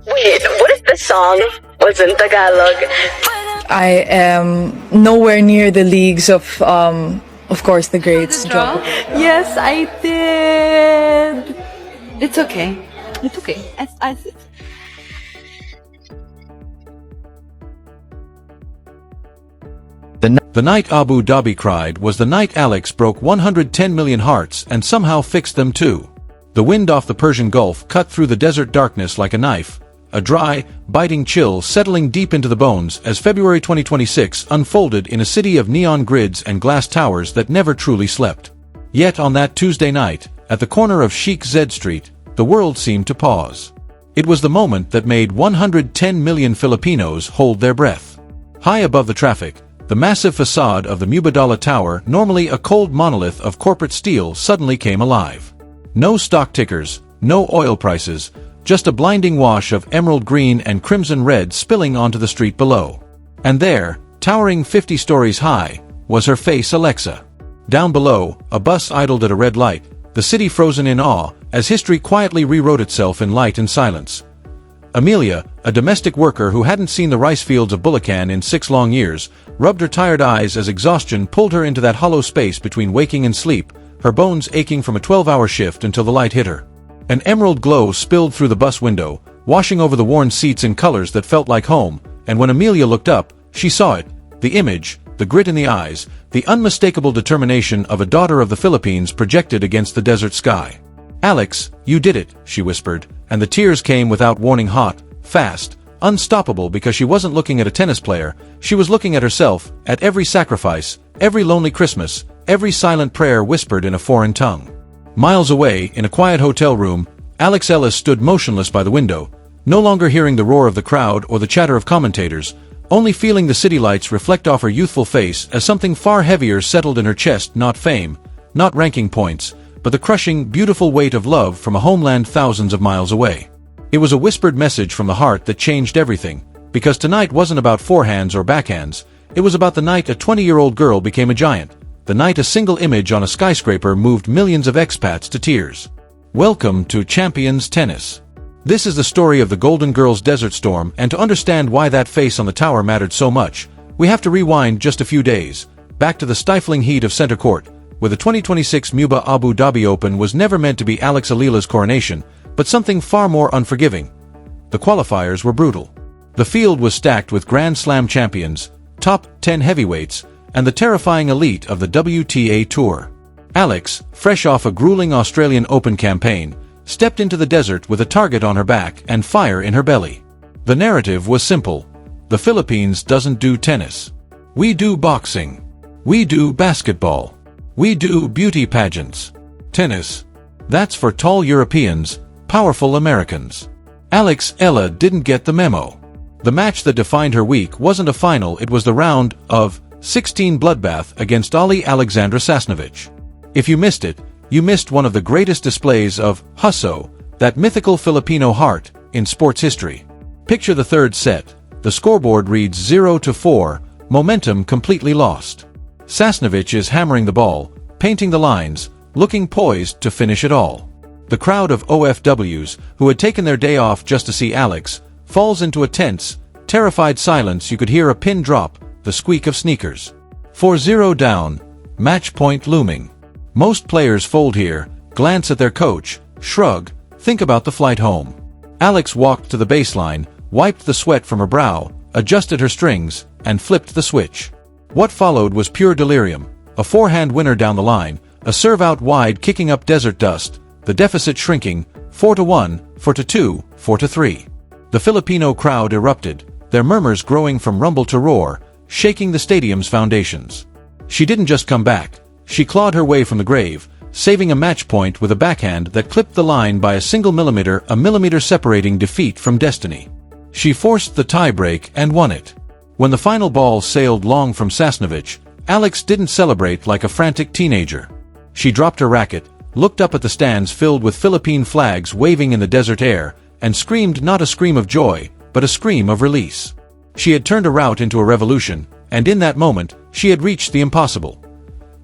Wait, what is the song? What's in Tagalog? I am nowhere near the leagues of course, the greats. Yes, I did. It's okay. It's okay. The night Abu Dhabi cried was the night Alex broke 110 million hearts and somehow fixed them too. The wind off the Persian Gulf cut through the desert darkness like a knife, a dry, biting chill settling deep into the bones as February 2026 unfolded in a city of neon grids and glass towers that never truly slept. Yet on that Tuesday night, at the corner of Sheikh Zayed Street, the world seemed to pause. It was the moment that made 110 million Filipinos hold their breath. High above the traffic, the massive facade of the Mubadala Tower, normally a cold monolith of corporate steel, suddenly came alive. No stock tickers, no oil prices, just a blinding wash of emerald green and crimson red spilling onto the street below. And there, towering 50 stories high, was her face Alexa. Down below, a bus idled at a red light, the city frozen in awe, as history quietly rewrote itself in light and silence. Amelia, a domestic worker who hadn't seen the rice fields of Bulacan in 6 long years, rubbed her tired eyes as exhaustion pulled her into that hollow space between waking and sleep, her bones aching from a 12-hour shift until the light hit her. An emerald glow spilled through the bus window, washing over the worn seats in colors that felt like home, and when Amelia looked up, she saw it, the image, the grit in the eyes, the unmistakable determination of a daughter of the Philippines projected against the desert sky. "Alex, you did it," she whispered, and the tears came without warning, hot, fast, unstoppable, because she wasn't looking at a tennis player, she was looking at herself, at every sacrifice, every lonely Christmas, every silent prayer whispered in a foreign tongue. Miles away, in a quiet hotel room, Alex Ellis stood motionless by the window, no longer hearing the roar of the crowd or the chatter of commentators, only feeling the city lights reflect off her youthful face as something far heavier settled in her chest, not fame, not ranking points, but the crushing, beautiful weight of love from a homeland thousands of miles away. It was a whispered message from the heart that changed everything, because tonight wasn't about forehands or backhands, it was about the night a 20-year-old girl became a giant, the night a single image on a skyscraper moved millions of expats to tears. Welcome to Champions Tennis. This is the story of the Golden Girls Desert Storm, and to understand why that face on the tower mattered so much, we have to rewind just a few days, back to the stifling heat of center court, where the 2026 MUBA Abu Dhabi Open was never meant to be Alex Eala's coronation, but something far more unforgiving. The qualifiers were brutal. The field was stacked with Grand Slam champions, top 10 heavyweights, and the terrifying elite of the WTA Tour. Alex, fresh off a grueling Australian Open campaign, stepped into the desert with a target on her back and fire in her belly. The narrative was simple. The Philippines doesn't do tennis. We do boxing. We do basketball. We do beauty pageants. Tennis. That's for tall Europeans, powerful Americans. Alex Eala didn't get the memo. The match that defined her week wasn't a final, it was the round of 16 bloodbath against Ali Alexandra Sasnovich. If you missed it, you missed one of the greatest displays of husso, that mythical Filipino heart, in sports history. Picture the third set. The scoreboard reads 0-4, momentum completely lost. Sasnovich is hammering the ball, painting the lines, looking poised to finish it all. The crowd of OFWs, who had taken their day off just to see Alex, falls into a tense, terrified silence. You could hear a pin drop, the squeak of sneakers. 4-0 down, match point looming. Most players fold here, glance at their coach, shrug, think about the flight home. Alex walked to the baseline, wiped the sweat from her brow, adjusted her strings, and flipped the switch. What followed was pure delirium. A forehand winner down the line, a serve out wide kicking up desert dust, the deficit shrinking, 4-1, 4-2, 4-3. The Filipino crowd erupted, their murmurs growing from rumble to roar, shaking the stadium's foundations. She didn't just come back, she clawed her way from the grave, saving a match point with a backhand that clipped the line by a single millimeter, a millimeter separating defeat from destiny. She forced the tie-break and won it. When the final ball sailed long from Sasnovich, Alex didn't celebrate like a frantic teenager. She dropped her racket, looked up at the stands filled with Philippine flags waving in the desert air, and screamed not a scream of joy, but a scream of release. She had turned a rout into a revolution, and in that moment, she had reached the impossible.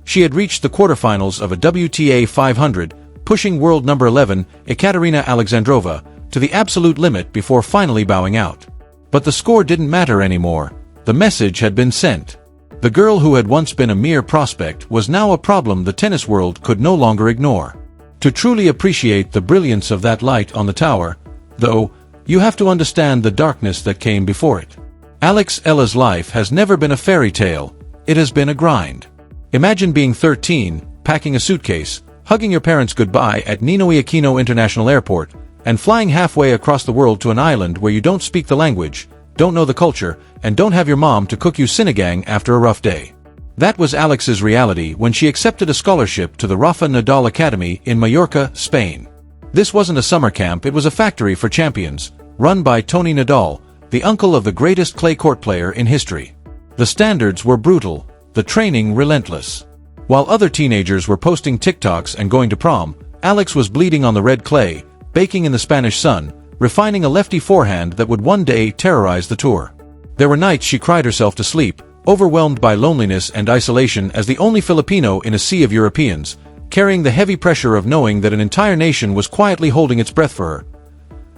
She had reached the quarterfinals of a WTA 500, pushing world number 11, Ekaterina Alexandrova, to the absolute limit before finally bowing out. But the score didn't matter anymore. The message had been sent. The girl who had once been a mere prospect was now a problem the tennis world could no longer ignore. To truly appreciate the brilliance of that light on the tower, though, you have to understand the darkness that came before it. Eala's life has never been a fairy tale, it has been a grind. Imagine being 13, packing a suitcase, hugging your parents goodbye at Ninoy Aquino International Airport, and flying halfway across the world to an island where you don't speak the language, don't know the culture, and don't have your mom to cook you sinigang after a rough day. That was Alex's reality when she accepted a scholarship to the Rafa Nadal Academy in Mallorca, Spain. This wasn't a summer camp, it was a factory for champions, run by Tony Nadal, the uncle of the greatest clay court player in history. The standards were brutal, the training relentless. While other teenagers were posting TikToks and going to prom, Alex was bleeding on the red clay, baking in the Spanish sun, refining a lefty forehand that would one day terrorize the tour. There were nights she cried herself to sleep, overwhelmed by loneliness and isolation as the only Filipino in a sea of Europeans, carrying the heavy pressure of knowing that an entire nation was quietly holding its breath for her.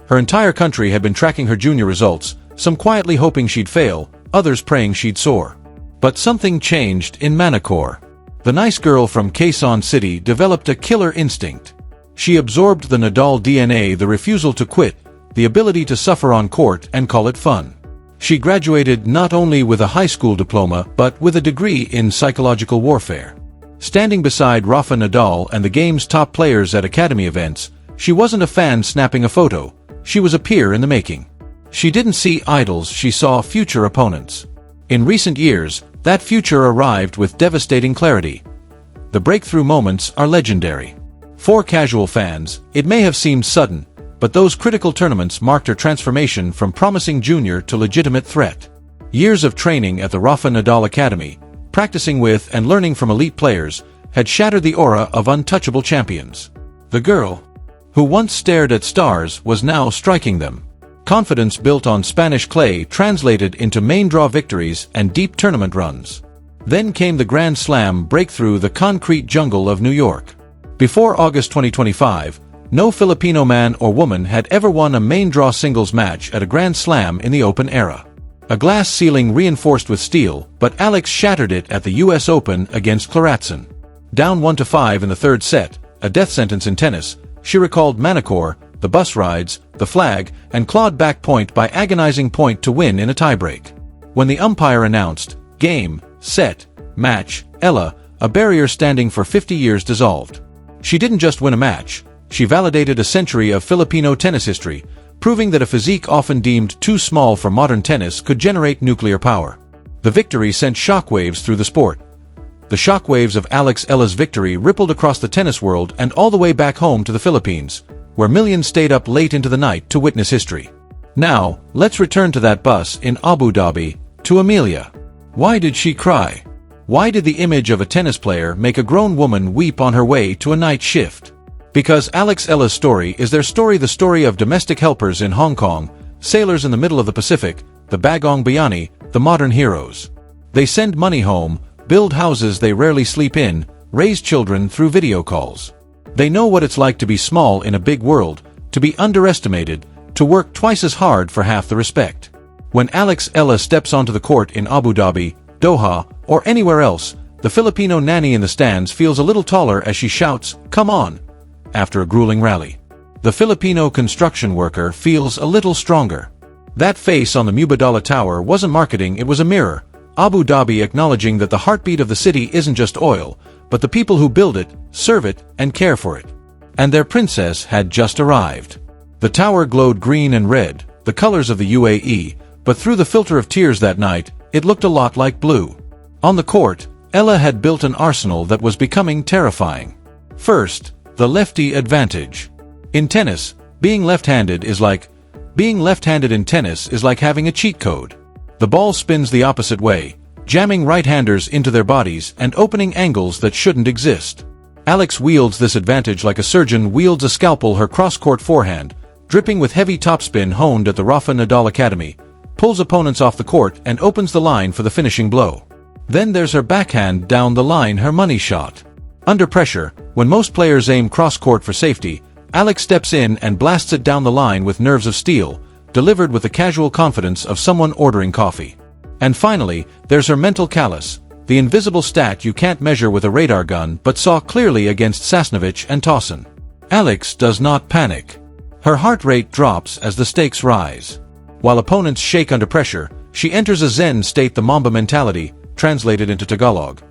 Her entire country had been tracking her junior results, some quietly hoping she'd fail, others praying she'd soar. But something changed in Manacor. The nice girl from Quezon City developed a killer instinct. She absorbed the Nadal DNA, the refusal to quit, the ability to suffer on court and call it fun. She graduated not only with a high school diploma but with a degree in psychological warfare. Standing beside Rafa Nadal and the game's top players at academy events, she wasn't a fan snapping a photo, she was a peer in the making. She didn't see idols, she saw future opponents. In recent years, that future arrived with devastating clarity. The breakthrough moments are legendary. For casual fans, it may have seemed sudden, but those critical tournaments marked her transformation from promising junior to legitimate threat. Years of training at the Rafa Nadal Academy, practicing with and learning from elite players, had shattered the aura of untouchable champions. The girl, who once stared at stars, was now striking them. Confidence built on Spanish clay translated into main draw victories and deep tournament runs. Then came the Grand Slam breakthrough, the concrete jungle of New York. Before August 2025, no Filipino man or woman had ever won a main draw singles match at a Grand Slam in the Open era. A glass ceiling reinforced with steel, but Alex shattered it at the US Open against Claratson. Down 1-5 in the third set, a death sentence in tennis, she recalled Manacor, the bus rides, the flag, and clawed back point by agonizing point to win in a tiebreak. When the umpire announced, game, set, match, Eala, a barrier standing for 50 years dissolved. She didn't just win a match, she validated a century of Filipino tennis history, proving that a physique often deemed too small for modern tennis could generate nuclear power. The victory sent shockwaves through the sport. The shockwaves of Eala's victory rippled across the tennis world and all the way back home to the Philippines, where millions stayed up late into the night to witness history. Now, let's return to that bus in Abu Dhabi, to Eala. Why did she cry? Why did the image of a tennis player make a grown woman weep on her way to a night shift? Because Eala's story is their story, the story of domestic helpers in Hong Kong, sailors in the middle of the Pacific, the Bagong Bayani, the modern heroes. They send money home, build houses they rarely sleep in, raise children through video calls. They know what it's like to be small in a big world, to be underestimated, to work twice as hard for half the respect. When Eala steps onto the court in Abu Dhabi, Doha, or anywhere else, the Filipino nanny in the stands feels a little taller as she shouts, "Come on!" after a grueling rally. The Filipino construction worker feels a little stronger. That face on the Mubadala Tower wasn't marketing, it was a mirror. Abu Dhabi acknowledging that the heartbeat of the city isn't just oil, but the people who build it, serve it, and care for it. And their princess had just arrived. The tower glowed green and red, the colors of the UAE, but through the filter of tears that night, it looked a lot like blue. On the court, Eala had built an arsenal that was becoming terrifying. First, the lefty advantage. In tennis, being left-handed in tennis is like having a cheat code. The ball spins the opposite way, jamming right-handers into their bodies and opening angles that shouldn't exist. Alex wields this advantage like a surgeon wields a scalpel, her cross-court forehand, dripping with heavy topspin honed at the Rafa Nadal Academy, pulls opponents off the court and opens the line for the finishing blow. Then there's her backhand down the line, her money shot. Under pressure, when most players aim cross-court for safety, Alex steps in and blasts it down the line with nerves of steel, delivered with the casual confidence of someone ordering coffee. And finally, there's her mental callus, the invisible stat you can't measure with a radar gun but saw clearly against Sasnovich and Towson. Alex does not panic. Her heart rate drops as the stakes rise. While opponents shake under pressure, she enters a Zen state, the Mamba mentality, translated into Tagalog.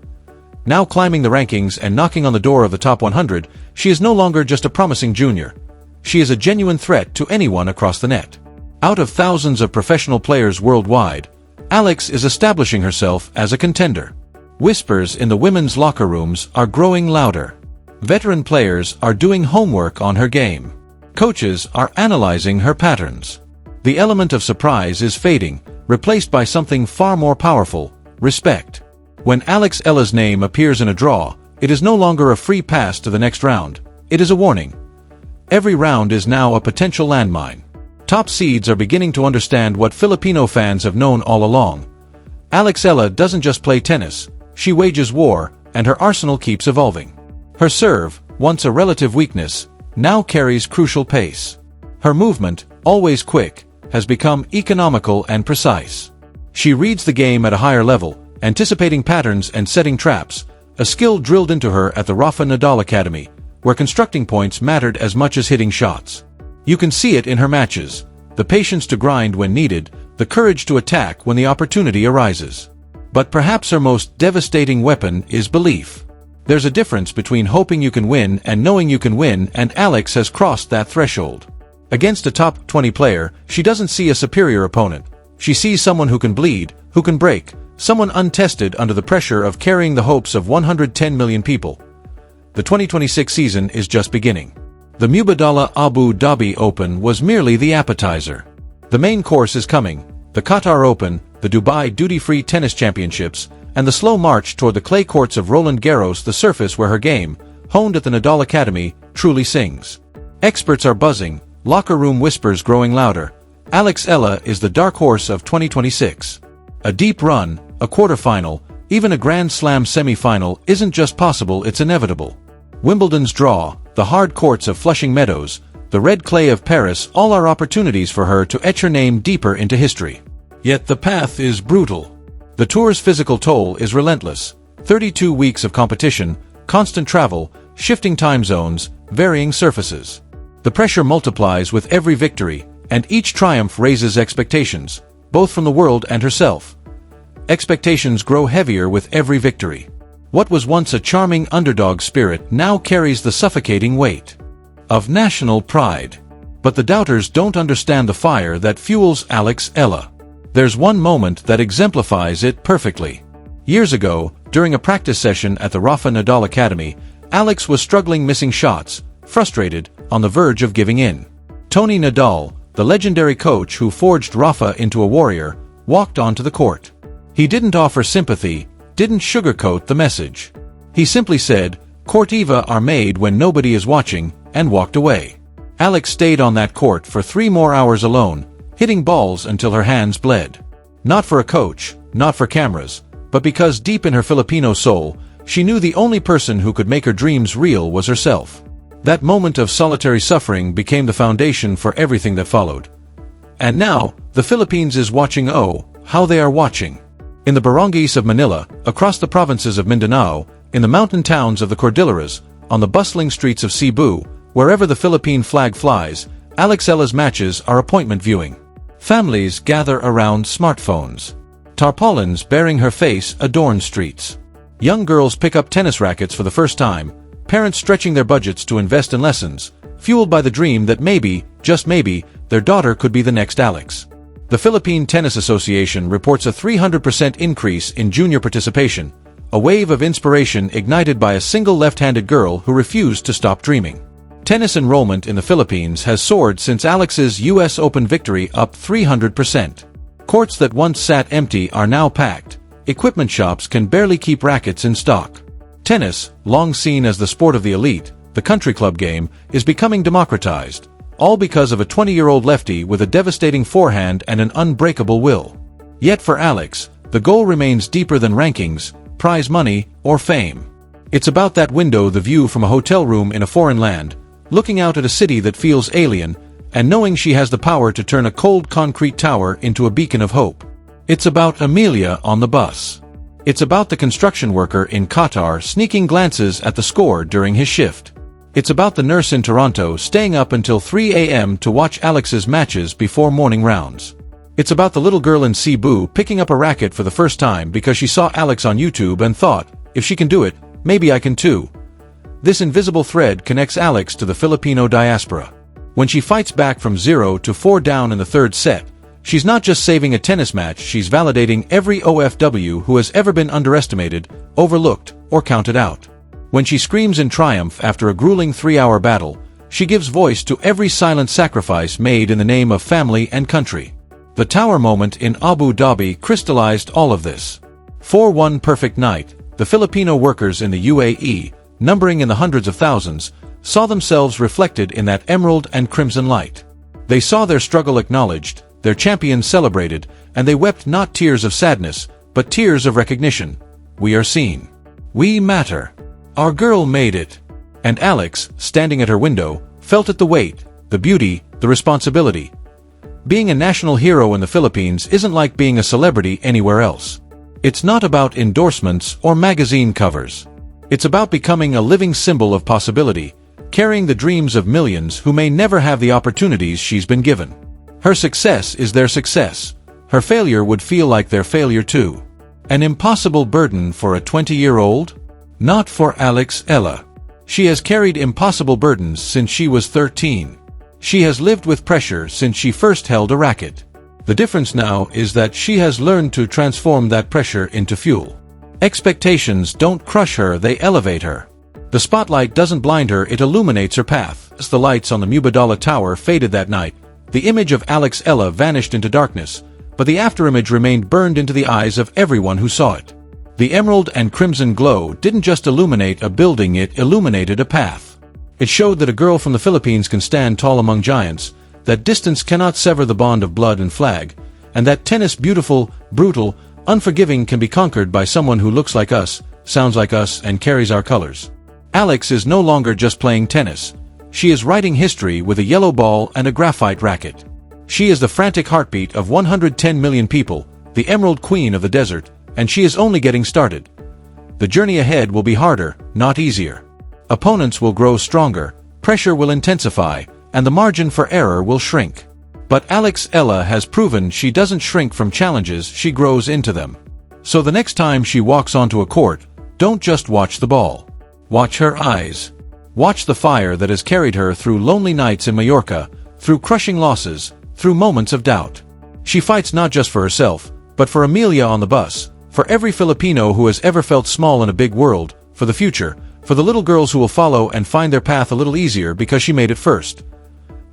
Now climbing the rankings and knocking on the door of the top 100, she is no longer just a promising junior. She is a genuine threat to anyone across the net. Out of thousands of professional players worldwide, Alex is establishing herself as a contender. Whispers in the women's locker rooms are growing louder. Veteran players are doing homework on her game. Coaches are analyzing her patterns. The element of surprise is fading, replaced by something far more powerful: respect. When Alex Eala's name appears in a draw, it is no longer a free pass to the next round. It is a warning. Every round is now a potential landmine. Top seeds are beginning to understand what Filipino fans have known all along. Alex Eala doesn't just play tennis, she wages war, and her arsenal keeps evolving. Her serve, once a relative weakness, now carries crucial pace. Her movement, always quick, has become economical and precise. She reads the game at a higher level, anticipating patterns and setting traps, a skill drilled into her at the Rafa Nadal Academy, where constructing points mattered as much as hitting shots. You can see it in her matches: the patience to grind when needed, the courage to attack when the opportunity arises. But perhaps her most devastating weapon is belief. There's a difference between hoping you can win and knowing you can win, and Alex has crossed that threshold. Against a top 20 player, she doesn't see a superior opponent. She sees someone who can bleed, who can break, someone untested under the pressure of carrying the hopes of 110 million people. The 2026 season is just beginning. The Mubadala Abu Dhabi Open was merely the appetizer. The main course is coming: the Qatar Open, the Dubai Duty-Free Tennis Championships, and the slow march toward the clay courts of Roland Garros, the surface where her game, honed at the Nadal Academy, truly sings. Experts are buzzing, locker room whispers growing louder. Alex Eala is the dark horse of 2026. A deep run, a quarterfinal, even a Grand Slam semi-final isn't just possible, it's inevitable. Wimbledon's draw, the hard courts of Flushing Meadows, the red clay of Paris, all are opportunities for her to etch her name deeper into history. Yet the path is brutal. The tour's physical toll is relentless: 32 weeks of competition, constant travel, shifting time zones, varying surfaces. The pressure multiplies with every victory, and each triumph raises expectations, both from the world and herself. Expectations grow heavier with every victory. What was once a charming underdog spirit now carries the suffocating weight of national pride. But the doubters don't understand the fire that fuels Alex Eala. There's one moment that exemplifies it perfectly. Years ago, during a practice session at the Rafa Nadal Academy, Alex was struggling, missing shots, frustrated, on the verge of giving in. Tony Nadal, the legendary coach who forged Rafa into a warrior, walked onto the court. He didn't offer sympathy, didn't sugarcoat the message. He simply said, "Court Eva are made when nobody is watching," and walked away. Alex stayed on that court for 3 more hours alone, hitting balls until her hands bled. Not for a coach, not for cameras, but because deep in her Filipino soul, she knew the only person who could make her dreams real was herself. That moment of solitary suffering became the foundation for everything that followed. And now, the Philippines is watching. Oh, how they are watching. In the barangays of Manila, across the provinces of Mindanao, in the mountain towns of the Cordilleras, on the bustling streets of Cebu, wherever the Philippine flag flies, Alex Eala's matches are appointment viewing. Families gather around smartphones. Tarpaulins bearing her face adorn streets. Young girls pick up tennis rackets for the first time, parents stretching their budgets to invest in lessons, fueled by the dream that maybe, just maybe, their daughter could be the next Alex. The Philippine Tennis Association reports a 300% increase in junior participation, a wave of inspiration ignited by a single left-handed girl who refused to stop dreaming. Tennis enrollment in the Philippines has soared since Alex's US Open victory, up 300%. Courts that once sat empty are now packed. Equipment shops can barely keep rackets in stock. Tennis, long seen as the sport of the elite, the country club game, is becoming democratized, all because of a 20-year-old lefty with a devastating forehand and an unbreakable will. Yet for Alex, the goal remains deeper than rankings, prize money, or fame. It's about that window, the view from a hotel room in a foreign land, looking out at a city that feels alien, and knowing she has the power to turn a cold concrete tower into a beacon of hope. It's about Amelia on the bus. It's about the construction worker in Qatar sneaking glances at the score during his shift. It's about the nurse in Toronto staying up until 3 a.m. to watch Alex's matches before morning rounds. It's about the little girl in Cebu picking up a racket for the first time because she saw Alex on YouTube and thought, if she can do it, maybe I can too. This invisible thread connects Alex to the Filipino diaspora. When she fights back from 0-4 down in the third set, she's not just saving a tennis match, she's validating every OFW who has ever been underestimated, overlooked, or counted out. When she screams in triumph after a grueling 3-hour battle, she gives voice to every silent sacrifice made in the name of family and country. The tower moment in Abu Dhabi crystallized all of this. For one perfect night, the Filipino workers in the UAE, numbering in the hundreds of thousands, saw themselves reflected in that emerald and crimson light. They saw their struggle acknowledged, their champions celebrated, and they wept not tears of sadness, but tears of recognition. We are seen. We matter. Our girl made it. And Alex, standing at her window, felt it, the weight, the beauty, the responsibility. Being a national hero in the Philippines isn't like being a celebrity anywhere else. It's not about endorsements or magazine covers. It's about becoming a living symbol of possibility, carrying the dreams of millions who may never have the opportunities she's been given. Her success is their success. Her failure would feel like their failure too. An impossible burden for a 20-year-old? Not for Eala. She has carried impossible burdens since she was 13. She has lived with pressure since she first held a racket. The difference now is that she has learned to transform that pressure into fuel. Expectations don't crush her, they elevate her. The spotlight doesn't blind her, it illuminates her path. As the lights on the Mubadala Tower faded that night, the image of Eala vanished into darkness, but the afterimage remained burned into the eyes of everyone who saw it. The emerald and crimson glow didn't just illuminate a building, it illuminated a path. It showed that a girl from the Philippines can stand tall among giants, that distance cannot sever the bond of blood and flag, and that tennis, beautiful, brutal, unforgiving, can be conquered by someone who looks like us, sounds like us, and carries our colors. Alex is no longer just playing tennis. She is writing history with a yellow ball and a graphite racket. She is the frantic heartbeat of 110 million people, the emerald queen of the desert, and she is only getting started. The journey ahead will be harder, not easier. Opponents will grow stronger, pressure will intensify, and the margin for error will shrink. But Eala has proven she doesn't shrink from challenges, she grows into them. So the next time she walks onto a court, don't just watch the ball. Watch her eyes. Watch the fire that has carried her through lonely nights in Mallorca, through crushing losses, through moments of doubt. She fights not just for herself, but for Amelia on the bus, for every Filipino who has ever felt small in a big world, for the future, for the little girls who will follow and find their path a little easier because she made it first.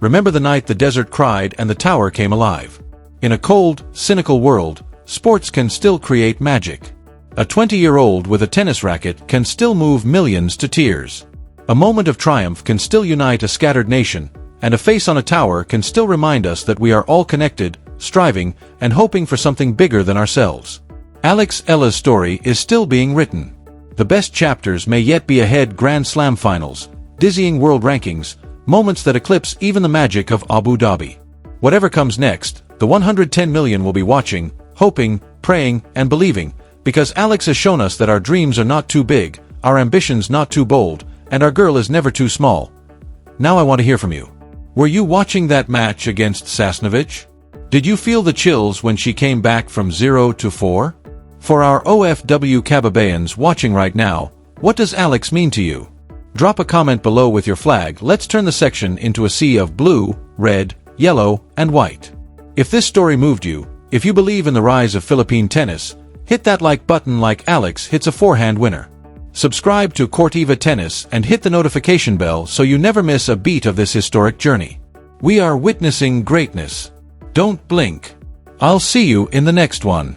Remember the night the desert cried and the tower came alive. In a cold, cynical world, sports can still create magic. A 20-year-old with a tennis racket can still move millions to tears. A moment of triumph can still unite a scattered nation, and a face on a tower can still remind us that we are all connected, striving, and hoping for something bigger than ourselves. Eala's story is still being written. The best chapters may yet be ahead: Grand Slam finals, dizzying world rankings, moments that eclipse even the magic of Abu Dhabi. Whatever comes next, the 110 million will be watching, hoping, praying, and believing, because Alex has shown us that our dreams are not too big, our ambitions not too bold, and our girl is never too small. Now I want to hear from you. Were you watching that match against Sasnovich? Did you feel the chills when she came back from 0-4? For our OFW Kababayans watching right now, what does Alex mean to you? Drop a comment below with your flag. Let's turn the section into a sea of blue, red, yellow, and white. If this story moved you, if you believe in the rise of Philippine tennis, hit that like button like Alex hits a forehand winner. Subscribe to Cortiva Tennis and hit the notification bell so you never miss a beat of this historic journey. We are witnessing greatness. Don't blink. I'll see you in the next one.